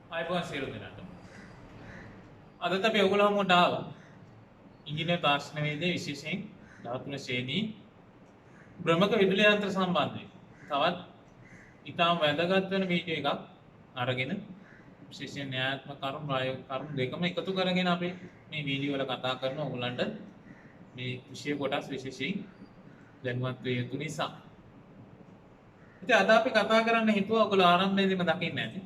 ආයිබෝන් සියලු දෙනාට. අදත් අපි ඔයගොල්ලෝ හමුවට ආවා. ඉංජිනේරු තාක්ෂණවේදී විශේෂයෙන් 13 ශ්‍රේණී බ්‍රහ්මක විදුලි යන්ත්‍ර සම්බන්ධයෙන් තවත් ඉතාම වැදගත් වෙන වීඩියෝ එකක් අරගෙන විශේෂයෙන් න්‍යායාත්මක කරුණු ප්‍රායෝගික කරුණු දෙකම එකතු කරගෙන අපි මේ වීඩියෝ වල කතා කරන ඕගොල්ලන්ට මේ විෂය කොටස් විශේෂයෙන් දැනුවත් විය යුතු නිසා. ඉතින් අද අපි කතා කරන්න හිතුවා ඔයගොල්ලෝ ආරම්භයේදීම දකින්න ඇති.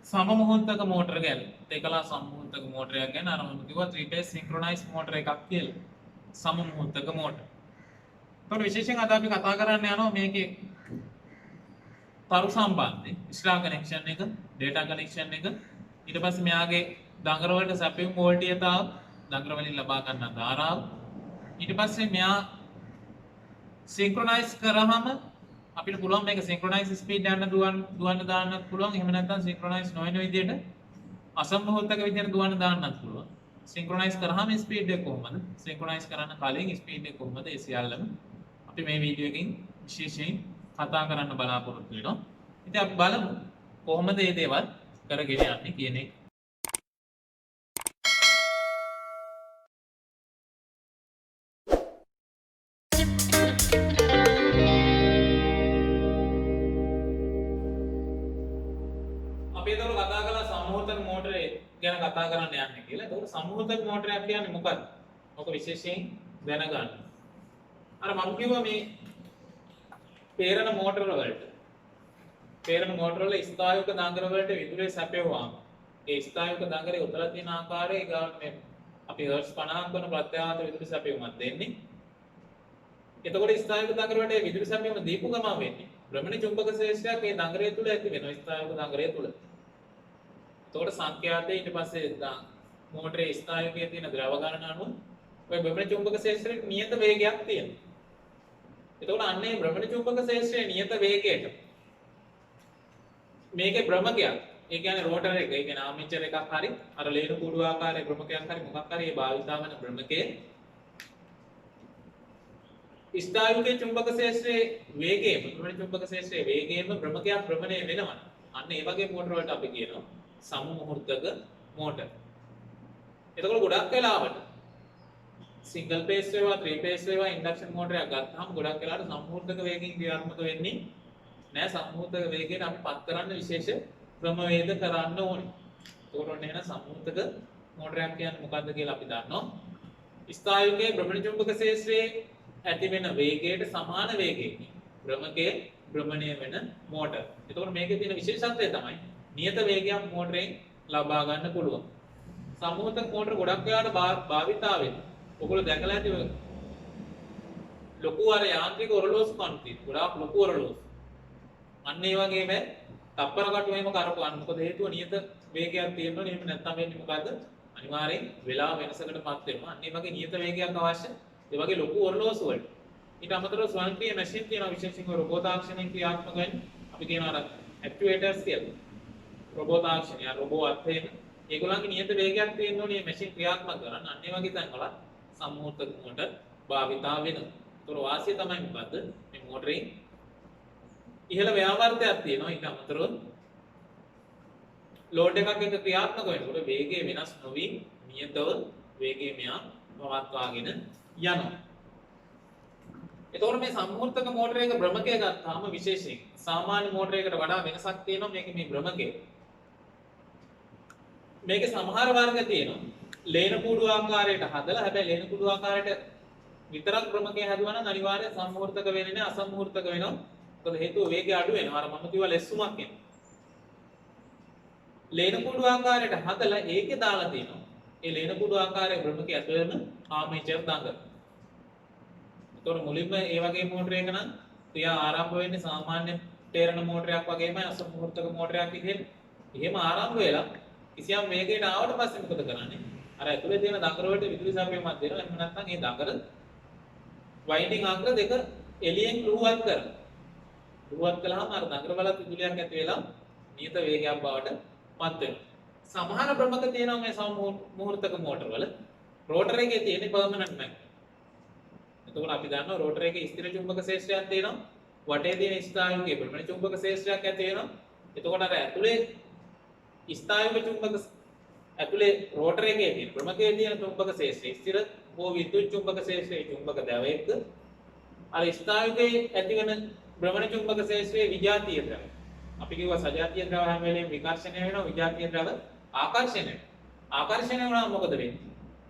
සමමුහුර්තක මෝටර ගැන දෙකලා සමමුහුර්තක මෝටරයක් ගැන අර මම කිව්වා 3 phase synchronized motor එකක් කියලා. සමමුහුර්තක මෝටර. ඒතකොට විශේෂයෙන් අද අපි කතා කරන්න යනවා මේකේ තරු සම්බන්ධයෙන් ස්ටාර් කනෙක්ෂන් එක, data කනෙක්ෂන් එක, ඊට පස්සේ මෙයාගේ දඟර වලට සැපයුම් වෝල්ටේජතාව, දඟර වලින් ලබා ගන්න ධාරාව, ඊට පස්සේ මෙයා සින්ක්‍රොනයිස් කරාම අපිට පුළුවන් මේක සින්ක්‍රොනයිස් ස්පීඩ් යන දුවන්න දාන්නත් පුළුවන්. එහෙම නැත්නම් සින්ක්‍රොනයිස් නොවන විදිහට අසමමුහුර්තක විදිහට දුවන්න දාන්නත් පුළුවන්. සින්ක්‍රොනයිස් කරාම ස්පීඩ් එක කොහොමද? සින්ක්‍රොනයිස් කරන්න කලින් ස්පීඩ් එක කොහොමද? ඒ සියල්ලම අපි මේ වීඩියෝ එකකින් විශේෂයෙන් කතා කරන්න බලාපොරොත්තු වෙනවා. ඉතින් අපි බලමු කොහොමද මේ දේවල් කරගෙන යන්නේ කියන එක. අපි ඒතර කතා කළා සමමුහුර්තක මෝටරේ ගැන කතා කරන්න යන්නේ කියලා. ඒතකොට සමමුහුර්තක මෝටරයක් කියන්නේ මොකක්ද? ඔක විශේෂයෙන් දැනගන්න. අර මම කිව්වා මේ පේරණ මෝටර වලට ස්ථායුක දඟර වලට විදුලිය සැපෙවුවාම ඒ ස්ථායුක දඟරේ උතලා තියෙන ආකාරය ගාන මේ අපි හර්ට්ස් 50ක් වන ප්‍රත්‍යාඝාත විදුලි සැපෙවුමක් දෙන්නේ. එතකොට ස්ථායුක දඟර වලට විදුලි සැපෙවුම දීපු ගමන් වෙන්නේ භ්‍රමණ චුම්බක ශේෂ්ත්‍රයක් ඒ දඟරය තුල ඇති වෙනවා ස්ථායුක දඟරය තුල. එතකොට සංඛ්‍යාතේ ඊට පස්සේ මෝටරේ ස්ථායුකයේ තියෙන ද්‍රව ගණන අනුව ඔය භ්‍රමණ චුම්බක ශේෂ්ත්‍රයේ නියත වේගයක් තියෙනවා. එතකොට අන්නේ භ්‍රමණ චුම්බක ශේෂ්ත්‍රයේ නියත වේගයට මේකේ භ්‍රමකයක් ඒ කියන්නේ රෝටර් එක ඒ කියන්නේ ආමිචර් එකක් හරි අර ලේනු කුඩු ආකාරයේ භ්‍රමකයක් හරි මොකක් හරි ඒ භාවිතා වෙන භ්‍රමකයේ ස්ථායුකයේ චුම්බක ශේෂ්ත්‍රයේ වේගයම භ්‍රමණ චුම්බක ශේෂ්ත්‍රයේ වේගයම භ්‍රමකයක් භ්‍රමණය වෙනවා. අන්න ඒ වගේ මෝටර වලට අපි කියනවා සමමුහුර්තක මෝටර. එතකොට ගොඩක් වෙලාවට සිංගල් phase වේවා 3 phase වේවා ඉන්ඩක්ෂන් මෝටරයක් ගත්තාම ගොඩක් වෙලාවට සමමුහුර්තක වේගයෙන් ක්‍රියාත්මක වෙන්නේ නෑ. සමමුහුර්තක වේගයට අපි පත් කරන්න විශේෂ ක්‍රමවේද කරන්න ඕනේ. ඒකට ඔන්න එහෙනම් සමමුහුර්තක මෝටරයක් කියන්නේ මොකක්ද කියලා අපි දන්නවා. ස්ථායුකයේ භ්‍රමණ චුම්බක ශේෂ්ත්‍රයේ ඇති වෙන වේගයට සමාන වේගයකින් භ්‍රමකයේ භ්‍රමණය වෙන මෝටර. ඒතකොට මේකේ තියෙන විශේෂත්වය තමයි නියත වේගයක් මෝටරයෙන් ලබා ගන්න පුළුවන්. සමමුහුර්තක මෝටර ගොඩක් වෙලාවට භාවිතා වෙන්නේ ඔයගොල්ලෝ දැකලා ඇති ලොකු අර යාන්ත්‍රික ඔරලෝසු කණු තියෙන. ගොඩාක් ලොකු ඔරලෝසු. අන්න ඒ වගේම තප්පර කටු එහෙම කරපුවාම මොකද හේතුව නියත වේගයක් තියෙනවනේ. එහෙම නැත්නම් වෙන්නේ මොකද්ද? අනිවාර්යෙන් වෙලාව වෙනසකටපත් වෙනවා. අන්න ඒ වගේ නියත වේගයක් අවශ්‍ය. ඒ වගේ ලොකු ඔරලෝසු වලට. ඊට අමතරව ස්වයංක්‍රීය මැෂින් තියෙනවා විශේෂයෙන්ම රොබෝ තාක්ෂණයෙන් ක්‍රියාත්මක වෙන්නේ. අපි කියනවා අර ඇක්චුවේටර්ස් කියලා. රොබෝ තාක්ෂණය රොබෝ අර්ථයෙන් ඒගොල්ලන්ගේ නියත වේගයක් තියෙන්න ඕනේ මේ මැෂින් ක්‍රියාත්මක කරන්න. අන්න ඒ වගේ තැන්වල සමමුහුර්තක මෝටර භාවිතා වෙනවා. ඒතර වාසිය තමයි මොකද්ද? මේ මෝටරේ ඉහළ ව්‍යාවර්තයක් තියෙනවා. ඊට අමතරව ලෝඩ් එකක් එක ක්‍රියාත්මක වෙනකොට වේගය වෙනස් නොවි නියතව වේගය මෙයා පවත්වාගෙන යනවා. එතකොට මේ සමමුහුර්තක මෝටරයක භ්‍රමකය ගත්තාම විශේෂයෙන් සාමාන්‍ය මෝටරයකට වඩා වෙනසක් තියෙනවා මේකේ මේ භ්‍රමකයේ. මේකේ සමහර වර්ග තියෙනවා ලේන කුඩු ආකාරයට හදලා හැබැයි ලේන කුඩු ආකාරයට විතරක් භ්‍රමකය හැදුවා නම් අනිවාර්යයෙන් සමමුහුර්තක වෙන්නේ නැහැ අසමමුහුර්තක වෙනවා. මොකද හේතුව වේගය අඩු වෙනවා. අර මම කිව්වා ලෙස්සුමක් එනවා. ලේන කුඩු ආකාරයට හදලා ඒකේ දාලා තියෙනවා. ඒ ලේන කුඩු ආකාරයේ භ්‍රමකය ඇතුළේම ආමේචර් දඟල. ඒතකොට මුලින්ම ඒ වගේ මෝටරයක නම් ක්‍රියා ආරම්භ වෙන්නේ සාමාන්‍ය තේරණ මෝටරයක් වගේමයි අසමමුහුර්තක මෝටරයක් විදිහට. එහෙම ආරම්භ වෙලා කිසියම් වේගයකට ආවට පස්සේ මොකද කරන්නේ? අර ඇතුලේ තියෙන දඟර වලට විදුලි සැපයීමක් දෙනවා. එහෙම නැත්නම් ඒ දඟර වයින්ඩින් අග්‍ර දෙක එළියෙන් ලුහුවත් කරනවා. ලුහුවත් කළාම අර දඟර වල විදුලියක් ඇති වෙලා නියත වේගයක් බවට පත් වෙනවා. සමහර භ්‍රමක තියෙනවා මේ සමමුහුර්තක මෝටර වල රෝටර් එකේ තියෙන පර්මනන්ට් මැග්නට්. එතකොට අපි දන්නවා රෝටර් එකේ ස්ථිර චුම්බක ශේෂ්ත්‍රයක් තියෙනවා. වටේ තියෙන ස්ථායුකයේ භ්‍රමණ චුම්බක ශේෂ්ත්‍රයක් ඇති වෙනවා. එතකොට අර ඇතුලේ ස්ථායුක චුම්බක ඇතුලේ රෝටර් එකේ තියෙන භ්‍රමකයේ තියෙන චුම්බක ශේෂ්ත්‍රය ස්ථිර හෝ විද්‍යුත් චුම්බක ශේෂ්ත්‍රයේ චුම්බක දැවයක අර ස්ථායුකයේ ඇතිවන භ්‍රමණ චුම්බක ශේෂ්ත්‍රයේ විජාතීය ද්‍රවය. අපි කිව්වා සජාතීය ද්‍රව හැම වෙලේම විකර්ෂණය වෙනවා, විජාතීය ද්‍රව ආකර්ෂණය වෙනවා. ආකර්ෂණය වුණාම මොකද වෙන්නේ?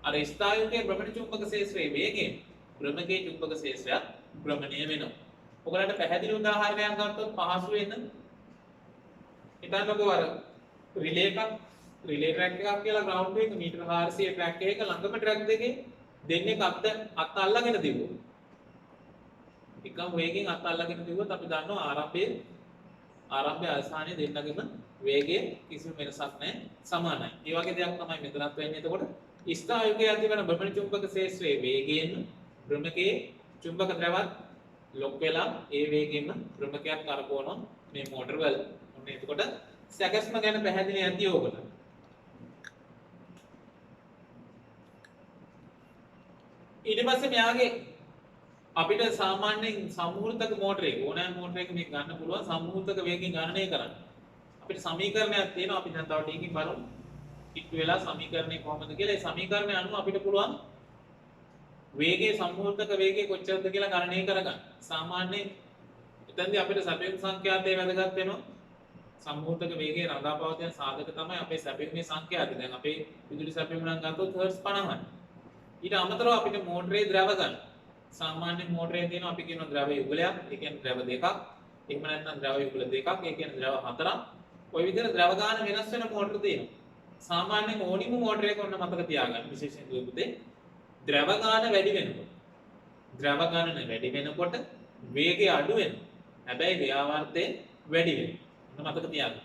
අර ස්ථායුකයේ භ්‍රමණ චුම්බක ශේෂ්ත්‍රයේ වේගයෙන් භ්‍රමකයේ චුම්බක ශේෂ්ත්‍රය භ්‍රමණය වෙනවා. ඔයගලන්ට පැහැදිලි උදාහරණයක් ගත්තොත් පහසු වෙන. හිතන්නකෝ අර රිලේ ට්‍රැක් එකක් කියලා ග්‍රවුන්ඩ් එක මීටර 400 ට්‍රැක් එකක ළඟම ට්‍රැක් දෙකේ දෙන්නේ අත් අල්ලගෙන දිවුවා. එකම වේගයෙන් අත් අල්ලගෙන දිවුවොත් අපි දන්නවා ආරම්භය අවසානයේ දෙන්නගෙම වේගයේ කිසිම වෙනසක් නැහැ, සමානයි. ඒ වගේ දෙයක් තමයි මෙතනත් වෙන්නේ. එතකොට ස්ථායුකයේ ඇතිවන භ්‍රමණ චුම්බක ශේෂ්ත්‍රයේ වේගයෙන් භ්‍රමකයේ චුම්බක ද්‍රවත් ලොක් වෙලා ඒ වේගයෙන්ම භ්‍රමකයක් කරකවනවා මේ මෝටර වල. ඔන්න එතකොට සැකස්ම ගැන පැහැදිලි නැති ඕගොල්ලෝ. ඊට පස්සේ මෙයාගේ අපිට සාමාන්‍යයෙන් සම්මුහූර්තක මෝටරයක ඕනෑම මෝටරයක මේක ගන්න පුළුවන් සම්මුහූර්තක වේගය ගණනය කරන්න. අපිට සමීකරණයක් තියෙනවා. අපි දැන් තව ටිකකින් බලමු. ඉක්තු වෙලා සමීකරණය කොහොමද කියලා. ඒ සමීකරණය අනුව අපිට පුළුවන් වේගයේ සම්මුහූර්තක වේගය කොච්චරද කියලා ගණනය කරගන්න. සාමාන්‍යයෙන් එතෙන්දී අපිට සැපයුම් සංඛ්‍යාතය වැදගත් වෙනවා. සම්මුහූර්තක වේගයේ රඳාපවතින සාධක තමයි අපේ සැපයුමේ සංඛ්‍යාතය. දැන් අපේ විදුලි සැපයුම නම් ගත්තොත් හර්ට්ස් 50යි. ඊට අමතරව අපිට මෝටරේ ද්‍රව ගන්න. සාමාන්‍ය මෝටරේ තියෙනවා අපි කියන ද්‍රව යුගලයක්. ඒ කියන්නේ ද්‍රව දෙකක්. එහෙම නැත්නම් ද්‍රව යුගල දෙකක්. ඒ කියන්නේ ද්‍රව හතරක්. ඔය විදිහට ද්‍රව ගාන වෙනස් වෙන මෝටර තියෙනවා. සාමාන්‍යයෙන් ඕනිම මෝටරයක ඔන්න මතක තියාගන්න විශේෂයෙන් දුවපුතේ ද්‍රව ගාන වැඩි වෙනකොට වේගය අඩු වෙනවා. හැබැයි ව්‍යාවර්තය වැඩි වෙනවා. ඔන්න මතක තියාගන්න.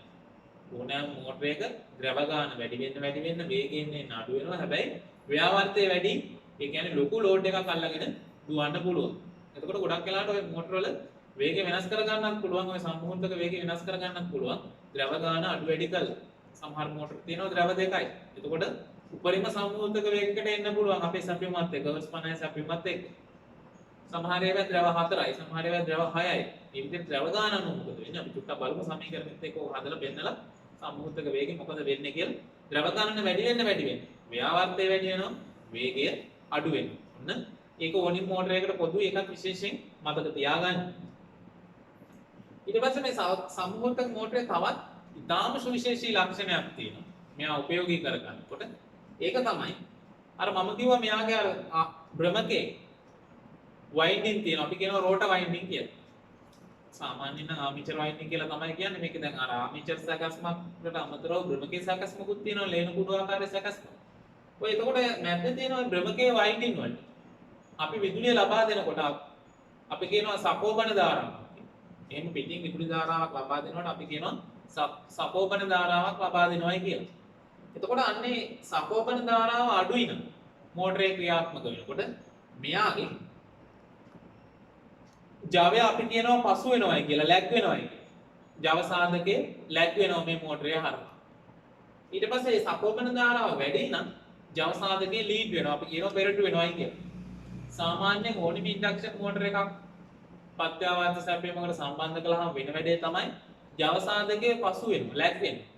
ඕනෑම මෝටරයක ද්‍රව ගාන වැඩි වෙන්න වේගයෙන් අඩු වෙනවා. හැබැයි ව්‍යාවර්තය වැඩි. ඒ කියන්නේ ලොකු ලෝඩ් එකක් අල්ලගෙන දුවන්න පුළුවන්. එතකොට ගොඩක් වෙලාවට ඔය මෝටර වල වේගය වෙනස් කර ගන්නත් පුළුවන්. ඔය සම්මුහූර්තක වේගය වෙනස් කර ගන්නත් පුළුවන්. ද්‍රව ගාන අඩු වැඩි කරලා. සමහර මෝටර තියෙනවා ද්‍රව දෙකයි. එතකොට උපරිම සම්මුහූර්තක වේගයකට එන්න පුළුවන් අපේ සැපයුමත් එක්ක. හර්ට්ස් 50 සැපයුමත් එක්ක. සමහර ඒවා ද්‍රව 4යි, සමහර ඒවා ද්‍රව 6යි. මේ විදිහට ද්‍රව ගාන අනුව මොකද වෙන්නේ? අපි චුට්ටක් බලමු සමීකරණෙත් එක්ක හදලා පෙන්නලා සම්මුහූර්තක වේගය මොකද වෙන්නේ කියලා. ද්‍රව ගානන වැඩි වෙන්න. ව්‍යාවර්තය වැඩි වෙනවා, වේගය අඩු වෙනවා. ඔන්න ඒක ඕනිම මෝටරයකට පොදුයි. ඒකත් විශේෂයෙන් මතක තියාගන්න. ඊට පස්සේ මේ සම්මුහූර්තක මෝටරේ තවත් ඉතාම සුවිශේෂී ලක්ෂණයක් තියෙනවා. මෙයා උපයෝගී කරගන්නකොට ඒක තමයි අර මම කිව්වා මෙයාගේ අර භ්‍රමකේ වයින්ඩින් තියෙනවා. අපි කියනවා රෝටර් වයින්ඩින් කියලා. සාමාන්‍යයෙන් නම් ආමිචර් වයින්ඩින් කියලා තමයි කියන්නේ. මේක දැන් අර ආමිචර් සැකස්මකට අමතරව භ්‍රමකේ සැකස්මකුත් තියෙනවා. ලේන කුඩු ආකාරයේ සැකස්ම. ඔය එතකොට මැද්දේ තියෙනවා භ්‍රමකේ වයින්ඩින් වල. අපි විදුලිය ලබා දෙනකොට අපි කියනවා සකෝපන ධාරාවක්. එහෙම පිටින් විදුලි ධාරාවක් ලබා දෙනකොට අපි කියනවා සකෝපන ධාරාවක් ලබා දෙනවායි කියලා. එතකොට අන්නේ සකෝපන ධාරාව අඩුයි නම් මෝටරේ ක්‍රියාත්මක වෙනකොට මෙයාගේ ජවය අපි කියනවා පසු වෙනවායි කියලා, ලැග් වෙනවායි කියලා. ජව සාධකයේ ලැග් වෙනවා මේ මෝටරේ හරහා. ඊට පස්සේ සකෝපන ධාරාව වැඩි නම් ජව සාධකයේ ලීඩ් වෙනවා. අපි කියනවා පෙරටු වෙනවායි කියලා. සාමාන්‍යයෙන් ඕනිම ඉන්ඩක්ෂන් මෝටර එකක් පත්‍යාවාර්ත සැපයීමකට සම්බන්ධ කළාම වෙන වැඩේ තමයි ජව සාධකයේ පසු වෙනවා, ලැග් වෙනවා.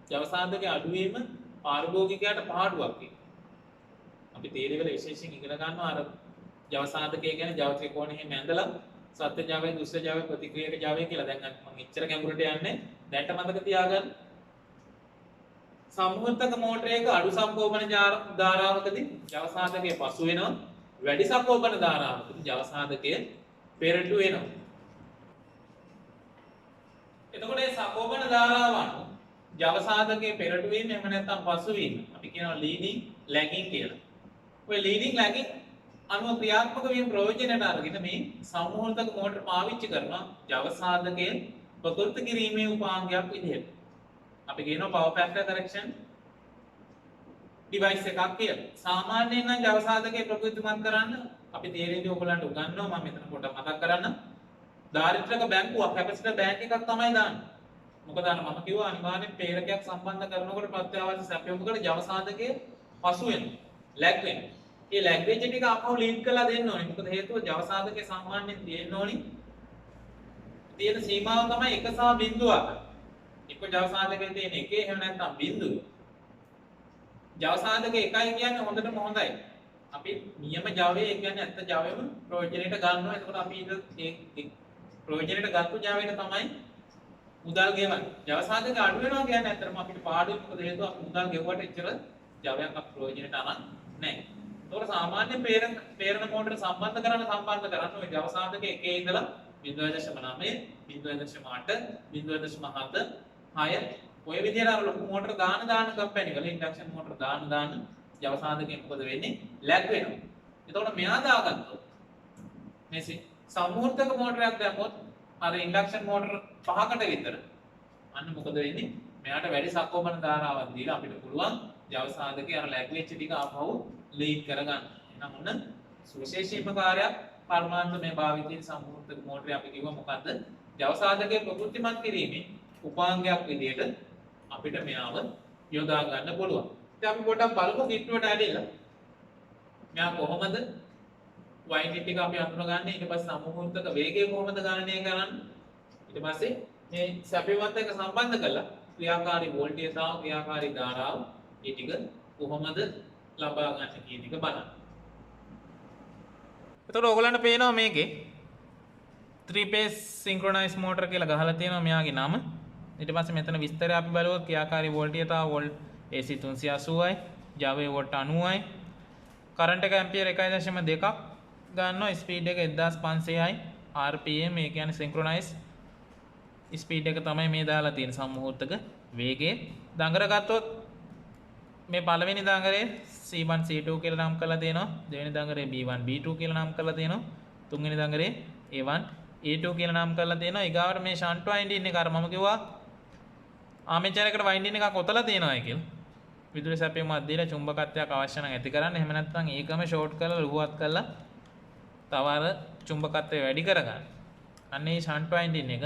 ජව සාධකයේ අඩු වීම පාරිභෝගිකයාට පාඩුවක් ඒක. අපි තීරය වල විශේෂයෙන් ඉගෙන ගන්නවා අර ජව සාධකය කියන්නේ ජව ත්‍රිකෝණෙහි මැදලා සත්‍ය ජවයේ දුෂ්ට ජවයේ ප්‍රතික්‍රියක ජවයේ කියලා. දැන් මම එච්චර ගැඹුරට යන්නේ දැන්ට මතක තියාගන්න. සම්මුහූර්තක මෝටරයක අඩු සම්කෝපන ධාරාවකදී ජව සාධකයේ පසු වෙනවා. වැඩි සම්කෝපන ධාරාවකදී ජව සාධකයේ පෙරටු වෙනවා. එතකොට මේ සම්කෝපන ධාරාව අනුව ජව සාධකයේ පෙරටු වීම එහෙම නැත්නම් පසු වීම අපි කියනවා ලීඩින් ලැගින් කියලා. ඔය ලීඩින් ලැගින් අනුව ක්‍රියාත්මක වීම ප්‍රයෝජනයට අරගෙන මේ සම්මුහූර්තක මෝටර පාවිච්චි කරනවා ජව සාධකයේ ප්‍රකෘති කිරීමේ උපාංගයක් විදිහට. අපි කියනවා power factor correction device එකක් කියලා. සාමාන්‍යයෙන් නම් ජව සාධකයේ ප්‍රකෘතිමත් කරන්න අපි තීරයේදී ඔයගලන්ට උගන්වනවා. මම මෙතන පොඩ්ඩක් මතක් කරන්න. දාරිද්‍රක බැංකුවක් කැපැසිටර් බැංක් එකක් තමයි දාන්නේ. මොකද අර මම කිව්වා අනිවාර්යෙන් ප්‍රේරකයක් සම්බන්ධ කරනකොට ප්‍රත්‍යවශ්‍ය සැපයුමකට ජව සාධකයේ පසු වෙනවා, ලැග් වෙනවා. මේ ලැග් වෙච්ච ටික අපහු ලින්ක් කරලා දෙන්න ඕනේ. මොකද හේතුව ජව සාධකයේ සාමාන්‍යයෙන් තියෙන්න ඕනි තියෙන සීමාව තමයි 1 සහ 0. එක්ක ජව සාධකයේ තියෙන එකේ එහෙම නැත්නම් බිඳුව. ජව සාධක එකයි කියන්නේ හොඳටම හොඳයි. අපි නියම ජවයේ ඒ කියන්නේ ඇත්ත ජවයම ප්‍රයෝජනෙට ගන්නවා. එතකොට අපි ඒ ප්‍රයෝජනෙට ගත්ත ජවයට තමයි මුදල් ගෙවන්නේ. ජව සාධක අඩු වෙනවා කියන්නේ ඇත්තටම අපිට පාඩුවේ මොකද හේතුව අපි මුදල් ගෙවුවට එච්චර ජවයක් අපි ප්‍රයෝජනෙට අරන් නැහැ. ඒතකොට සාමාන්‍ය ප්‍රේරණ මෝටර සම්බන්ධ කරන්න ඔය ජව සාධක එකේ ඉඳලා 0.9 0.8 0.7 6 ඔය විදිහට අර ලොකු මෝටර දාන කම්පැනි වල ඉන්ඩක්ෂන් මෝටර දාන ජව සාධකයෙන් මොකද වෙන්නේ? ලැග් වෙනවා. එතකොට මෙයා දාගත්තොත් මේ සම්මුර්ථක මෝටරයක් දැම්මොත් අර ඉන්ඩක්ෂන් මෝටර 5කට විතර අන්න මොකද වෙන්නේ? මෙයාට වැඩි සක්වමන ධාරාවක් දීලා අපිට පුළුවන් ජව සාධකේ අර ලැග් වෙච්ච ටික ආපහු ලීඩ් කරගන්න. එහෙනම් ඔන්න සුවිශේෂීම කාර්යයක් පරමාණුමය භාවිතයෙන් සම්මුර්ථක මෝටරේ අපි කිව්වා මොකද්ද? ජව සාධකයේ ප්‍රකෘතිමත් කිරීමේ උපාංගයක් විදියට අපිට මෙයාව යොදා ගන්න පුළුවන්. ඉතින් අපි පොඩ්ඩක් බලමු කිට්ටුවට ඇදලා. මෙයා කොහොමද වයින්ඩ් ටික අපි අඳුනගන්නේ? ඊට පස්සේ සම්මුර්ථක වේගය කොහොමද ගණනය කරන්නේ? ඊට පස්සේ මේ සැපෙවත් එක්ක සම්බන්ධ කරලා ක්‍රියාකාරී වෝල්ටේජ් සහ ක්‍රියාකාරී ධාරාව ඒ ටික කොහොමද ලබා ගන්න කියන එක බලන්න. එතකොට ඔයගලන්ට පේනවා මේකේ 3 phase synchronized motor කියලා ගහලා තියෙනවා මෙයාගේ නම. ඊට පස්සේ මෙතන විස්තරය අපි බලුවොත් ක්‍රියාකාරී වෝල්ටේජ් තව වෝල්ට් AC 380යි, Java වෝල්ට් 90යි. කරන්ට් එක ඇම්පියර් 1.2ක් ගන්නවා. ස්පීඩ් එක 1500යි. RPM ඒ කියන්නේ synchronized ස්පීඩ් එක තමයි මේ දාලා තියෙන සම්මුහූර්තක වේගය. දඟර ගත්තොත් මේ පළවෙනි දඟරේ C1 C2 කියලා නම් කරලා තියෙනවා. දෙවෙනි දඟරේ B1 B2 කියලා නම් කරලා තියෙනවා. තුන්වෙනි දඟරේ A1 A2 කියලා නම් කරලා තියෙනවා. ඊගාවට මේ ෂන්ට් වයින්ඩින් එක අර මම කිව්වා ආමේචර් එකට වයින්ඩින් එකක් ඔතලා තියෙනවා කියලා. විදුලි සැපයීමක් දීලා චුම්බකත්වයක් අවශ්‍ය නම් ඇති කරන්න. එහෙම නැත්නම් ඒකම ෂෝට් කරලා ලුහුවත් කරලා තව අර චුම්බකත්වය වැඩි කරගන්න. අන්න ඒ ෂන්ට් වයින්ඩින් එක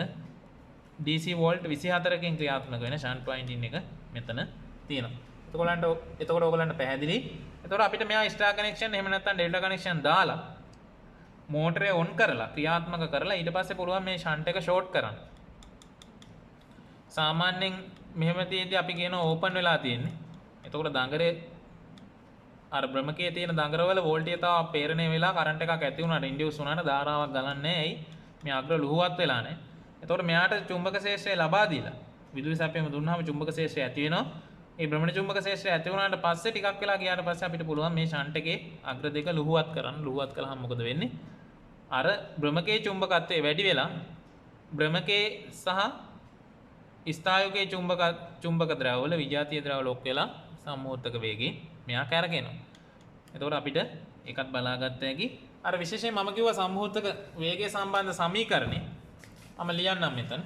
DC වෝල්ට් 24කින් ක්‍රියාත්මක වෙන ෂන්ට් වයින්ඩින් එක මෙතන තියෙනවා. එතකොට ඔයගලන්ට පැහැදිලි. එතකොට අපිට මෙයා ස්ටාර් කනෙක්ෂන් එහෙම නැත්නම් ඩෙල්ටා කනෙක්ෂන් දාලා මෝටරේ ඔන් කරලා ක්‍රියාත්මක කරලා ඊට පස්සේ පුළුවන් මේ ෂන්ට් එක ෂෝට් කරන්න. සාමාන්‍යයෙන් මෙහෙම තියෙද්දි අපි කියනවා ඕපන් වෙලා තියෙන්නේ. එතකොට දඟරේ අර බ්‍රහ්මකයේ තියෙන දඟරවල වෝල්ටේජ් තව ප්‍රේරණය වෙලා කරන්ට් එකක් ඇති වුණාට ඉන්ඩියුස් වුණාට ධාරාවක් ගලන්නේ නැහැ. ඇයි? මේ අග්‍ර ලුහුවත් වෙලා නැහැ. එතකොට මෙයාට චුම්බක ක්ෂේත්‍රය ලබා දීලා විදුලි සැපයීම දුන්නාම චුම්බක ක්ෂේත්‍රය ඇති වෙනවා. මේ භ්‍රමණ චුම්බක ක්ෂේත්‍රය ඇති වුණාට පස්සේ ටිකක් වෙලා ගියාට පස්සේ අපිට පුළුවන් මේ ෂන්ට් එකේ අග්‍ර දෙක ලුහුවත් කරන්න. ලුහුවත් කළාම මොකද වෙන්නේ? අර බ්‍රහ්මකයේ චුම්බකත්වය වැඩි වෙලා බ්‍රහ්මකයේ සහ ස්ථායුකයේ චුම්බක ද්‍රවවල විජාතීය ද්‍රවවල ඔක් වෙලා සම්මුර්ථක වේගයෙන් මෙයා කැරකෙනවා. එතකොට අපිට ඒකත් බලාගත්ත හැකි. අර විශේෂයෙන් මම කිව්වා සම්මුර්ථක වේගය සම්බන්ධ සමීකරණය. මම ලියන්නම් මෙතන.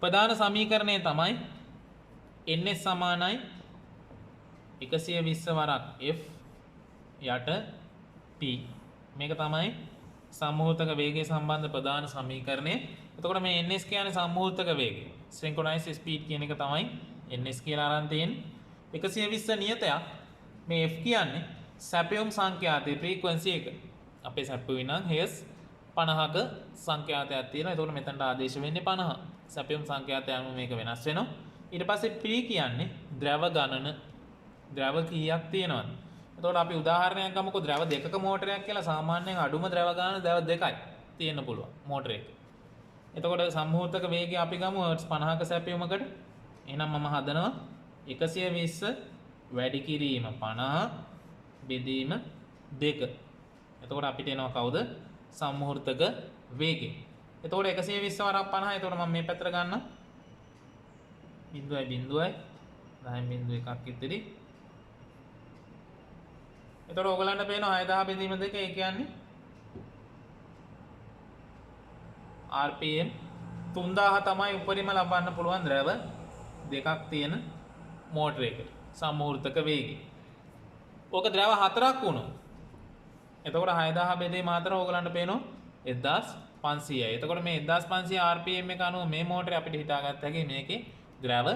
ප්‍රධාන සමීකරණය තමයි ns සමානයි 120 වරක් f යට p. මේක තමයි සම්මුර්ථක වේගය සම්බන්ධ ප්‍රධාන සමීකරණය. එතකොට මේ ns කියන්නේ සම්මුර්ථක වේගය. synchronized speed කියන එක තමයි ns කියලා අරන් තියෙන්නේ. 120 නියතයක්. මේ f කියන්නේ සැපයුම් සංඛ්‍යාතයේ frequency එක. අපේ සැපුවේ නම් Hz 50ක සංඛ්‍යාතයක් තියෙනවා. එතකොට මෙතනට ආදේශ වෙන්නේ 50. සැපයුම් සංඛ්‍යාතය අනුව මේක වෙනස් වෙනවා. ඊට පස්සේ p කියන්නේ ද්‍රව ගණන. ද්‍රව කීයක් තියෙනවද? එතකොට අපි උදාහරණයක් ගමුකෝ ද්‍රව දෙකක මෝටරයක් කියලා. සාමාන්‍යයෙන් අඩුම ද්‍රව ගණන ද්‍රව දෙකයි තියෙන්න පුළුවන් මෝටරයක. එතකොට සම්මුර්ථක වේගය අපි ගමු හර්ට්ස් 50ක සැපයුමකට. එහෙනම් මම හදනවා 120 වැඩි කිරීම 50 බෙදීම 2. එතකොට අපිට එනවා කවුද? සම්මුර්ථක වේගය. එතකොට 120 වරක් 50. එතකොට මම මේ පැත්තට ගන්නවා. 0.0යි 10.1ක් ඉතිරි. එතකොට ඔයගලන්ට පේනවා 6000 බෙදීම 2 ඒ කියන්නේ RPM 3000 තමයි උපරිම ලබන්න පුළුවන් ද්‍රව දෙකක් තියෙන මෝටරයකට සම්මුර්ථක වේගය. ඕක ද්‍රව 4ක් වුණොත් එතකොට 6000 බෙදීම 4 ඔයගලන්ට පේනවා 1500යි. එතකොට මේ 1500 RPM එක අනුව මේ මෝටරේ අපිට හිතාගත්ත හැකි මේකේ ද්‍රව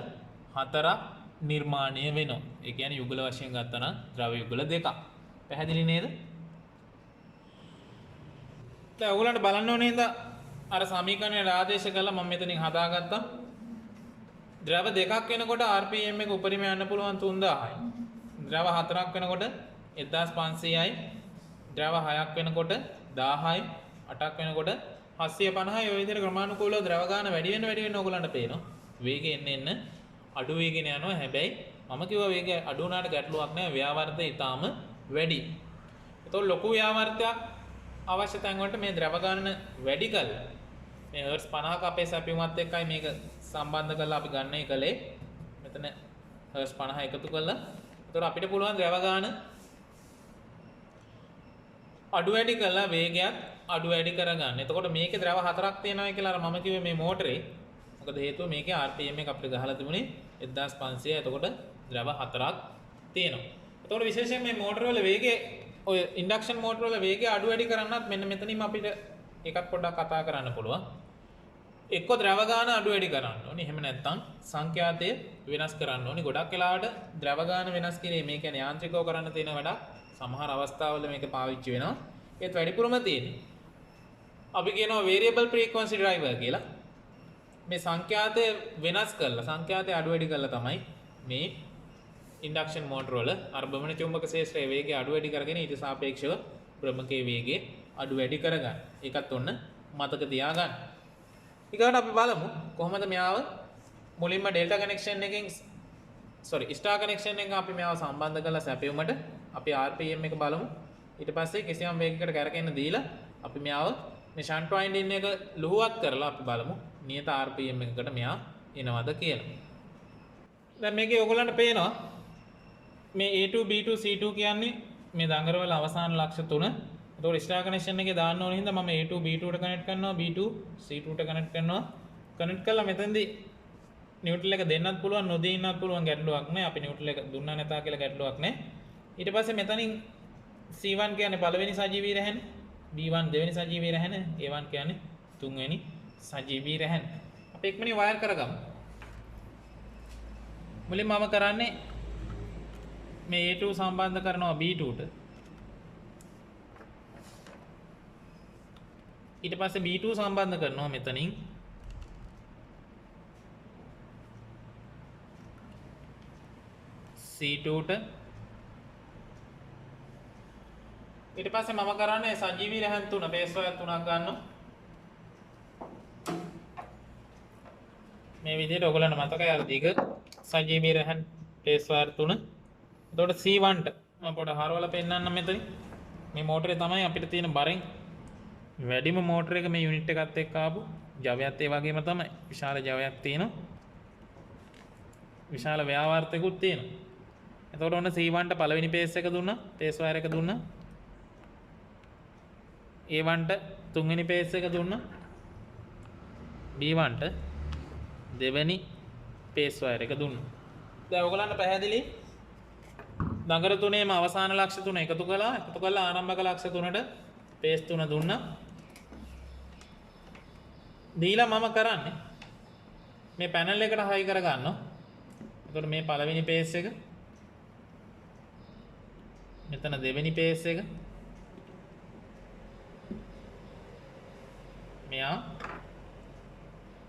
4ක් නිර්මාණය වෙනවා. ඒ කියන්නේ යුගල වශයෙන් ගත්තා නම් ද්‍රව යුගල දෙකක්. පැහැදිලි නේද? දැන් ඔයගලන්ට බලන්න ඕනේ නේද අර සමීකරණය ආදේශ කළා මම මෙතනින් හදාගත්තා. ද්‍රව දෙකක් වෙනකොට RPM එක උපරිම යන්න පුළුවන් 3000යි. ද්‍රව හතරක් වෙනකොට 1500යි. ද්‍රව හයක් වෙනකොට 1000යි. අටක් වෙනකොට 750යි. ඔය විදිහට ක්‍රමානුකූලව ද්‍රව ගාන වැඩි වෙන ඕගලන්ට පේනවා. වේගය එන්න අඩු වේගෙන යනවා. හැබැයි මම කිව්වා වේගය අඩු වුණාට ගැටලුවක් නැහැ. ව්‍යාවර්තය ඊටාම වැඩි. ඒතකොට ලොකු ව්‍යාවර්තයක් අවශ්‍ය තැන් වලට මේ ද්‍රව ගාන වැඩි කරලා මේ හර්ට්ස් 50ක අපේ සැපයුමත් එක්කයි මේක සම්බන්ධ කරලා අපි ගන්න එකලේ. මෙතන හර්ට්ස් 50 එකතු කරලා ඒතකොට අපිට පුළුවන් ද්‍රව ගාන අඩු වැඩි කරලා වේගයත් අඩු වැඩි කරගන්න. එතකොට මේකේ ද්‍රව හතරක් තියෙනවා කියලා අර මම කිව්වේ මේ මෝටරේ. මොකද හේතුව මේකේ RPM එක අපිට ගහලා තිබුණේ 1500. එතකොට ද්‍රව හතරක් තියෙනවා. එතකොට විශේෂයෙන් මේ මෝටර වල වේගය ඔය ඉන්ඩක්ෂන් මෝටර වල වේගය අඩු වැඩි කරන්නත් මෙන්න මෙතනින්ම අපිට එකක් පොඩ්ඩක් කතා කරන්න පුළුවන්. එක්ක ද්‍රව ගාන අඩු වැඩි කරන්න ඕනේ. එහෙම නැත්නම් සංඛ්‍යාතය වෙනස් කරන්න ඕනේ. ගොඩක් වෙලාවට ද්‍රව ගාන වෙනස් කිරීම මේ කියන්නේ යාන්ත්‍රිකව කරන්න තියෙන වැඩක්. සමහර අවස්ථාවල මේක පාවිච්චි වෙනවා. ඒත් වැඩිපුරම තියෙන්නේ අපි කියනවා variable frequency driver කියලා. මේ සංඛ්‍යාතය වෙනස් කරලා සංඛ්‍යාතය අඩු වැඩි කරලා තමයි මේ ඉන්ඩක්ෂන් මෝටර වල අර භ්‍රමණ චුම්බක ක්ෂේත්‍රයේ වේගය අඩු වැඩි කරගෙන ඊට සාපේක්ෂව භ්‍රමකයේ වේගය අඩු වැඩි කරගන්න. ඒකත් ඔන්න මතක තියාගන්න. ඊගොඩ අපි බලමු කොහොමද මෙයාව මුලින්ම ඩෙල්ටා කනෙක්ෂන් එකෙන් ස්ටාර් කනෙක්ෂන් එකෙන් අපි මෙයාව සම්බන්ධ කරලා සැපයුමට අපි RPM එක බලමු. ඊට පස්සේ කිසියම් වේගයකට කරකැවෙන්න දීලා අපි මෙයාව මේ ෂන්ට් වයින්ඩින් එක ලුහුවත් කරලා අපි බලමු නියත RPM එකකට මෙයා එනවද කියලා. දැන් මේකේ ඔයගොල්ලන්ට පේනවා මේ A2 B2 C2 කියන්නේ මේ දඟරවල අවසාන ලක්ෂ 3. ඒතකොට ස්ටාර් කනෙක්ෂන් එකේ දාන්න ඕන හින්දා මම A2 B2 ට කනෙක්ට් කරනවා B2 C2 ට කනෙක්ට් කරනවා. කනෙක්ට් කළා මෙතෙන්දී නියුට්‍රල් එක දෙන්නත් පුළුවන් නොදී ඉන්නත් පුළුවන් ගැටලුවක් නැහැ. අපි නියුට්‍රල් එක දුන්නා නැතා කියලා ගැටලුවක් නැහැ. ඊට පස්සේ මෙතනින් C1 කියන්නේ පළවෙනි සජීවී රැහැන, B1 දෙවෙනි සජීවී රැහැන, A1 කියන්නේ තුන්වෙනි සජීවී රැහැන. අපි එක්මනේ වයර් කරගමු. මුලින්ම මම කරන්නේ මේ A2 සම්බන්ධ කරනවා B2 ට. ඊට පස්සේ B2 සම්බන්ධ කරනවා මෙතනින් C2 ට. ඊට පස්සේ මම කරන්නේ සජීවී රැහැන් 3 බේස් වයර් 3ක් ගන්නවා. මේ විදිහට ඔයගොල්ලන්ට මතකයි අර දිග සජීවී රැහැන් බේස් වයර් 3. එතකොට C1 ට මම පොඩ හරවලා පෙන්නන්නම් මෙතනින්. මේ මෝටරේ තමයි අපිට තියෙන බරෙන් වැඩිම මෝටර එක මේ යුනිට් එකත් එක්ක ආපු ජවයත් ඒ වගේම තමයි. විශාල ජවයක් තියෙනවා. විශාල ව්‍යාවර්තයකුත් තියෙනවා. එතකොට ඔන්න C1 ට පළවෙනි පේස් එක දුන්නා, පේස් වයර් එක දුන්නා. A1 ට තුන්වෙනි පේස් එක දුන්නා. B1 ට දෙවෙනි පේස් වයර් එක දුන්නා. දැන් ඔයගලන්ට පැහැදිලි නගර තුනේම අවසාන ලක්ෂ 3 එකතු කළා ආරම්භක ලක්ෂ 3ට පේස් 3 දුන්නා. දීලා මම කරන්නේ මේ පැනල් එකට හයි කර ගන්නවා. එතකොට මේ පළවෙනි පේස් එක, මෙතන දෙවෙනි පේස් එක, මෙයා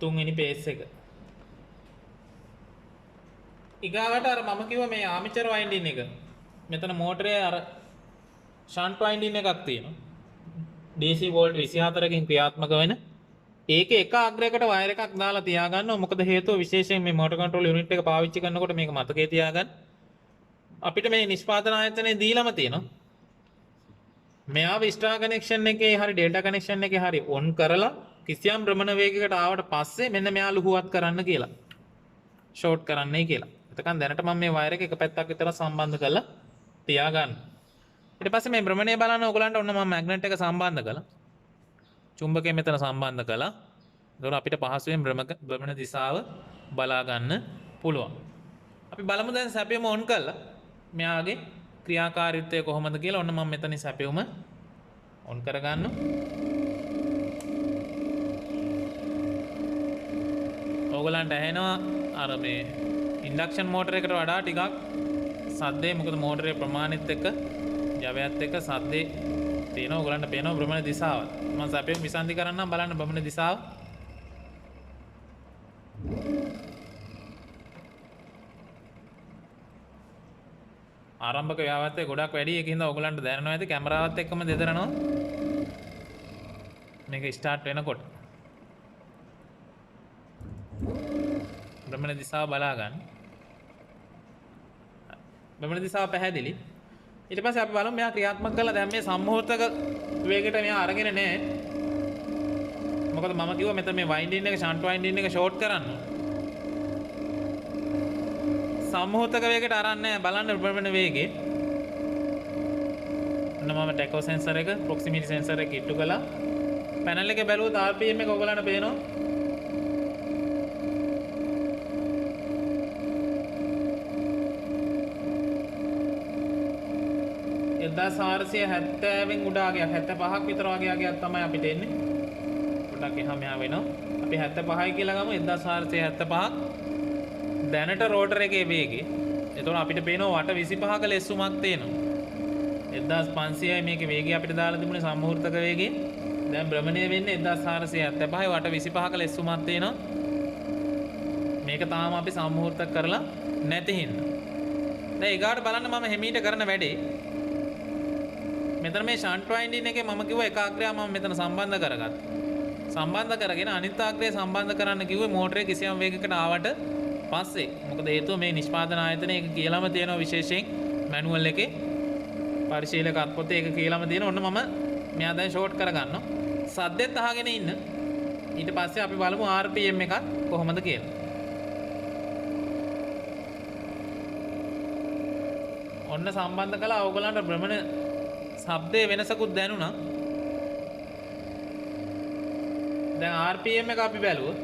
තුන්වෙනි පේස් එක. ඊගාවට අර මම කිව්වා මේ ආමිචර් වයින්ඩින් එක. මෙතන මෝටරේ අර ෂන්ට් වයින්ඩින් එකක් තියෙනවා. DC වෝල්ට් 24කින් ක්‍රියාත්මක වෙන. ඒකේ එක අග්‍රයකට වයර් එකක් දාලා තියාගන්නවා. මොකද හේතුව විශේෂයෙන් මේ මෝටර් කන්ට්‍රෝල් යුනිට් එක පාවිච්චි කරනකොට මේක මතකයේ තියාගන්න. අපිට මේ නිෂ්පාදන ආයතනයේ දීලම තියෙනවා. මෙයාව ස්ටාර් කනෙක්ෂන් එකේ හරි ඩෙල්ටා කනෙක්ෂන් එකේ හරි ඔන් කරලා කිසියම් භ්‍රමණ වේගයකට ආවට පස්සේ මෙන්න මෙයා ලුහුවත් කරන්න කියලා. ෂෝට් කරන්නයි කියලා. එතකන් දැනට මම මේ වයර් එක පැත්තක් විතර සම්බන්ධ කරලා තියාගන්න. ඊට පස්සේ මේ භ්‍රමණය බලන්න ඕගලන්ට ඔන්න මම මැග්නට් එක සම්බන්ධ කළා. චුම්බකය මෙතන සම්බන්ධ කළා. ඒතකොට අපිට පහසුවෙන් භ්‍රමණ දිශාව බලා ගන්න පුළුවන්. අපි බලමු දැන් සැපයුම ඔන් කළා. මෙයාගේ ක්‍රියාකාරීත්වය කොහොමද කියලා ඔන්න මම මෙතන සැපයුම ඔන් කරගන්නවා. ඕගලන්ට ඇහෙනවා අර මේ ඉන්ඩක්ෂන් මෝටර එකට වඩා ටිකක් සද්දේ. මොකද මෝටරේ ප්‍රමාණෙත් එක්ක ජවයත් එක්ක සද්දේ තියෙනවා. ඔයගලන්ට පේනවා භ්‍රමණ දිශාව. මම සැපයෙන් විසන්ධි කරන්නම් බලන්න භ්‍රමණ දිශාව. ආරම්භක ව්‍යාවත්තේ ගොඩක් වැඩි. ඒකින්ද ඔයගලන්ට දැනෙනවා ඇති කැමරාවත් එක්කම දෙදරනවා. මේක ස්ටාර්ට් වෙනකොට භ්‍රමණ දිශාව බලා ගන්න. භ්‍රමණ දිශාව පැහැදිලි. ඊට පස්සේ අපි බලමු මෙයා ක්‍රියාත්මක කරලා දැන් මේ සම්මුහූර්තක වේගයට මෙයා අරගෙන නැහැ. මොකද මම කිව්වා මෙතන මේ වයින්ඩින් එක ෂන්ට් වයින්ඩින් එක ෂෝට් කරන්න. සම්මුහූර්තක වේගයට අරන් නැහැ. බලන්න භ්‍රමණ වේගේ. ඔන්න මම ටැකෝ සෙන්සර් එක ප්‍රොක්සිමිටි සෙන්සර් එක ඉට්ටු කළා. පැනල් එකේ බැලුවොත් RPM එක ඔයගලන්ට පේනවා. එදදාස් 470න් උඩ ආගයක් 75ක් විතර වගේ ආගයක් තමයි අපිට එන්නේ. පොඩ්ඩක් එහා මෙහා වෙනවා. අපි 75යි කියලා ගමු 1475ක් දැනට රෝටර් එකේ වේගය. එතකොට අපිට පේනවා වට 25ක ලෙස්සුමක් තියෙනවා. 1500යි මේකේ වේගය අපිට දාලා තිබුණේ සම්මුහූර්තක වේගය. දැන් භ්‍රමණය වෙන්නේ 1475යි වට 25ක ලෙස්සුමක් තියෙනවා. මේක තාම අපි සම්මුහූර්තක කරලා නැති හින්දා. දැන් ඊගාට බලන්න මම හිමීට කරන වැඩේ. මෙතන මේ ෂන්ට් වයින්ඩින් එකේ මම කිව්වා එක අග්‍රයක් මම මෙතන සම්බන්ධ කරගත්තා. සම්බන්ධ කරගෙන අනිත් අග්‍රය සම්බන්ධ කරන්න කිව්වේ මෝටරේ කිසියම් වේගයකට ආවට පස්සේ. මොකද හේතුව මේ නිෂ්පාදන ආයතනයේ ඒක කියලාම තියෙනවා විශේෂයෙන් මැනුවල් එකේ පරිශීලක අත්පොතේ ඒක කියලාම තියෙනවා. ඔන්න මම මෙයා දැන් ෂෝට් කරගන්නවා. සද්දෙත් අහගෙන ඉන්න. ඊට පස්සේ අපි බලමු RPM එකත් කොහොමද කියලා. ඔන්න සම්බන්ධ කළා. ඕගලන්ට භ්‍රමණ ශබ්දයේ වෙනසකුත් දැනුණා. දැන් RPM එක අපි බැලුවා.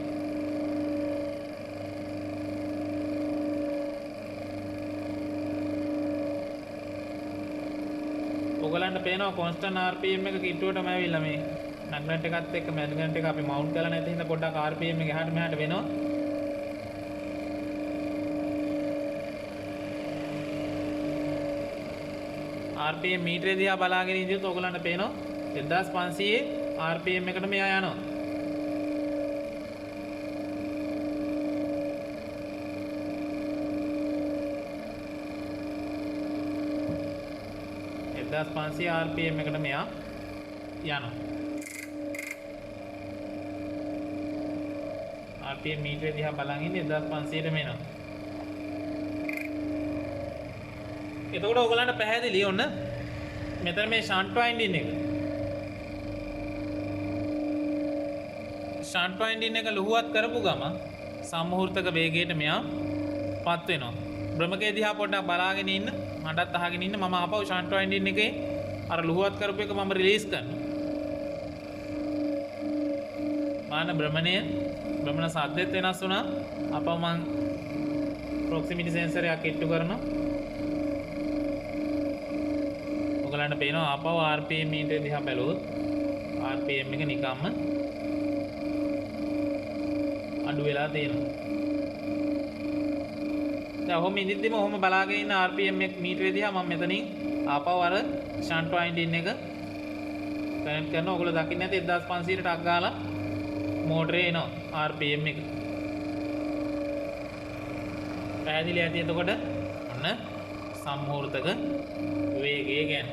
ඔයගලන්ට පේනවා කොන්ස්ටන්ට් RPM එක කිට්ටුවටම ඇවිල්ලා මේ මැග්නට් එකත් එක්ක මැග්නට් එක අපි මවුන්ට් කරලා නැති හින්දා පොඩ්ඩක් RPM එක එහාට මෙහාට වෙනවා. RPM මීටරේ දිහා බලාගෙන ඉඳියොත් ඔයගලන්ට පේනවා 1500 RPM එකට මෙයා යනවා. RPM එකට මෙයා යනවා. RPM මීටරේ දිහා බලන් ඉන්නේ 1500ට මෙනවා. එතකොට ඔයගලන්ට පැහැදිලි ඔන්න මෙතන මේ ෂන්ට් වයින්ඩින් එක. ෂන්ට් වයින්ඩින් එක ලුහුවත් කරපු ගම සම්මුහූර්තක වේගයට මෙයා පත් වෙනවා. භ්‍රමකයේ දිහා පොඩ්ඩක් බලාගෙන ඉන්න. මටත් අහගෙන ඉන්න. මම ආපහු ෂන්ට් වයින්ඩින් එකේ අර ලුහුවත් කරපු එක මම රිලීස් කරනවා. මාන භ්‍රමණ සද්දෙත් වෙනස් වුණා. ආපහු මම ප්‍රොක්සිමිටි සෙන්සර් එකක් ඉට්ටු කරනවා. ඔයගලන්ට පේනවා ආපහු RPM මීටරේ දිහා බැලුවොත් RPM එක නිකම්ම අඩු වෙලා තියෙනවා. දැන් ඔහොම ඉඳිද්දිම ඔහොම බලාගෙන ඉන්න RPM එක මීටරේ දිහා මම මෙතනින් ආපහු අර ෂන්ට් වයින්ඩින් එක කනෙක්ට් කරනවා. ඔයගොල්ලෝ දකින්න ඇති 1500ට ටක් ගාලා මෝටරේ එනවා RPM එක. පැහැදිලි ඇති එතකොට ඔන්න සම්මුහූර්තක වේගය ගැන.